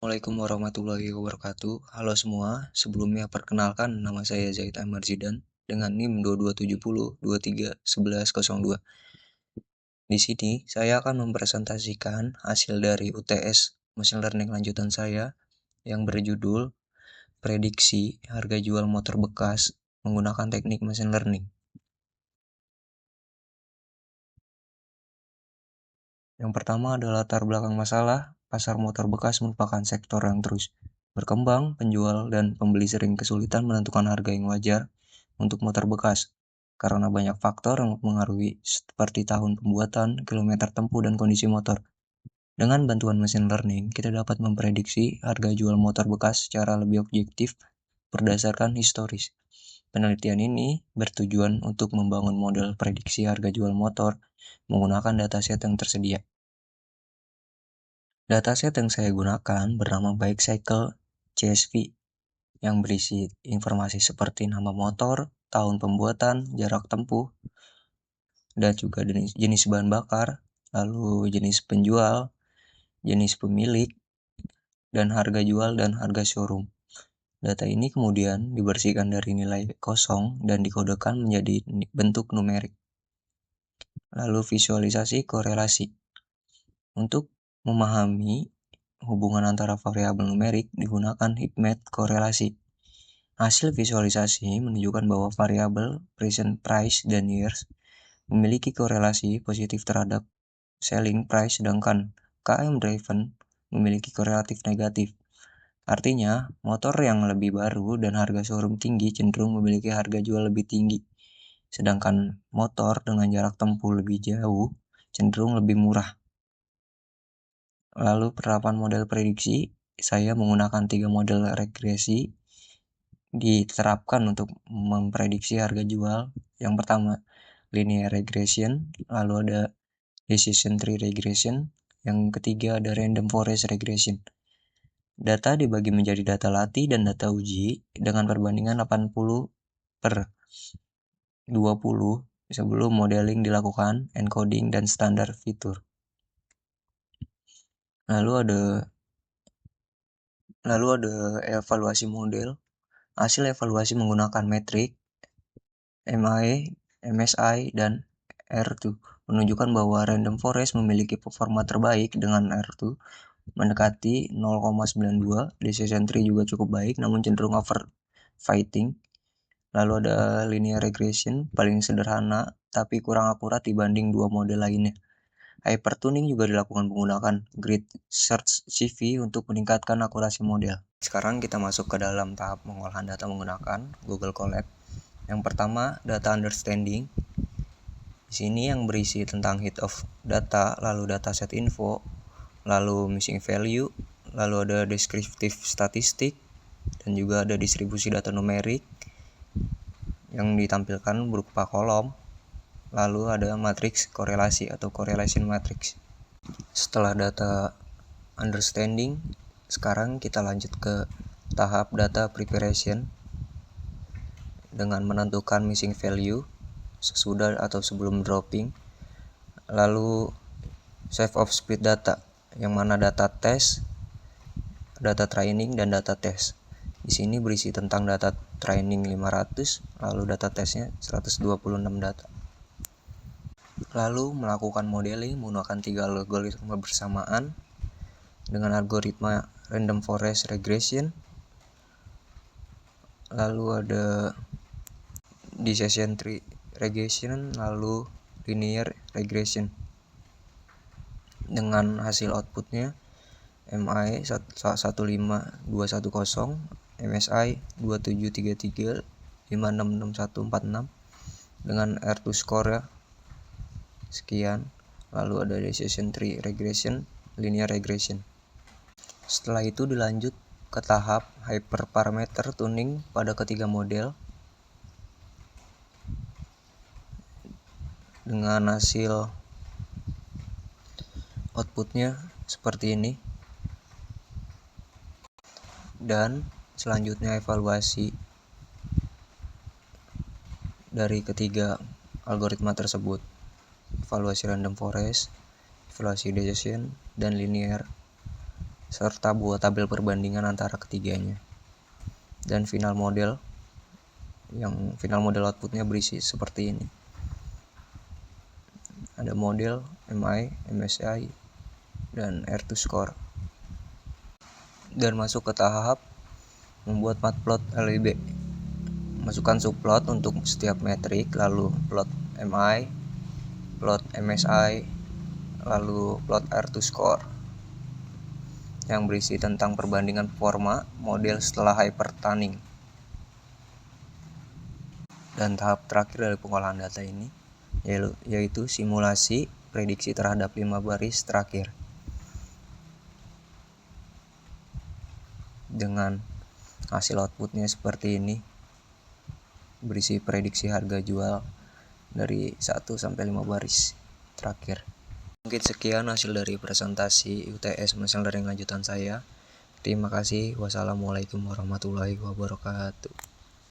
Assalamualaikum warahmatullahi wabarakatuh. Halo semua, sebelumnya perkenalkan nama saya Zaid Ahmad Zidan dengan NIM 2270231102. Di sini saya akan mempresentasikan hasil dari UTS Machine Learning lanjutan saya yang berjudul Prediksi Harga Jual Motor Bekas menggunakan teknik Machine Learning. Yang pertama adalah latar belakang masalah. Pasar motor bekas merupakan sektor yang terus berkembang, penjual dan pembeli sering kesulitan menentukan harga yang wajar untuk motor bekas karena banyak faktor yang mempengaruhi seperti tahun pembuatan, kilometer tempuh, dan kondisi motor. Dengan bantuan mesin learning, kita dapat memprediksi harga jual motor bekas secara lebih objektif berdasarkan historis. Penelitian ini bertujuan untuk membangun model prediksi harga jual motor menggunakan dataset yang tersedia. Dataset yang saya gunakan bernama Bike Cycle CSV yang berisi informasi seperti nama motor, tahun pembuatan, jarak tempuh, dan juga jenis bahan bakar, lalu jenis penjual, jenis pemilik, dan harga jual dan harga showroom. Data ini kemudian dibersihkan dari nilai kosong dan dikodekan menjadi bentuk numerik. Lalu visualisasi korelasi. Untuk memahami hubungan antara variabel numerik digunakan heatmap korelasi. Hasil visualisasi menunjukkan bahwa variabel present price dan years memiliki korelasi positif terhadap selling price, sedangkan KM driven memiliki korelatif negatif. Artinya, motor yang lebih baru dan harga showroom tinggi cenderung memiliki harga jual lebih tinggi, sedangkan motor dengan jarak tempuh lebih jauh cenderung lebih murah. Lalu penerapan model prediksi, saya menggunakan 3 model regresi diterapkan untuk memprediksi harga jual. Yang pertama, linear regression, lalu ada decision tree regression, yang ketiga ada random forest regression. Data dibagi menjadi data latih dan data uji dengan perbandingan 80/20 sebelum modeling dilakukan, encoding, dan standar fitur. Lalu ada evaluasi model. Hasil evaluasi menggunakan metrik MSI dan R2 menunjukkan bahwa random forest memiliki performa terbaik dengan R2 mendekati 0,92. Decision tree juga cukup baik namun cenderung overfitting. Lalu ada linear regression, paling sederhana tapi kurang akurat dibanding 2 model lainnya. Hypertuning juga dilakukan menggunakan grid search CV untuk meningkatkan akurasi model. Sekarang kita masuk ke dalam tahap pengolahan data menggunakan Google Colab. Yang pertama, data understanding. Di sini yang berisi tentang head of data, lalu dataset info, lalu missing value, lalu ada descriptive statistik, dan juga ada distribusi data numerik yang ditampilkan berupa kolom. Lalu ada matriks korelasi atau correlation matrix. Setelah data understanding, sekarang kita lanjut ke tahap data preparation dengan menentukan missing value sesudah atau sebelum dropping. Lalu save of split data, yang mana data test, data training, dan data test. Di sini berisi tentang data training 500, lalu data testnya 126 data. Lalu melakukan modeling menggunakan 3 algoritma bersamaan dengan algoritma random forest regression, lalu ada decision tree regression, lalu linear regression. Dengan hasil outputnya MI 15210, MSI 2733, 566146 dengan R2 score ya sekian. Lalu ada decision tree regression, linear regression. Setelah itu dilanjut ke tahap hyperparameter tuning pada ketiga model dengan hasil outputnya seperti ini. Dan selanjutnya evaluasi dari ketiga algoritma tersebut, evaluasi random forest, evaluasi decision, dan linear serta buat tabel perbandingan antara ketiganya. Dan final model outputnya berisi seperti ini. Ada model, MI, MSI, dan R2 score. Dan masuk ke tahap membuat matplot LIB. Masukkan subplot untuk setiap metrik, lalu plot MI, plot MSI, lalu plot R2 score yang berisi tentang perbandingan performa model setelah hypertunning. Dan tahap terakhir dari pengolahan data ini yaitu simulasi prediksi terhadap 5 baris terakhir. Dengan hasil outputnya seperti ini, berisi prediksi harga jual dari 1 sampai 5 baris terakhir. Mungkin sekian hasil dari presentasi UTS Machine Learning lanjutan saya. Terima kasih. Wassalamualaikum warahmatullahi wabarakatuh.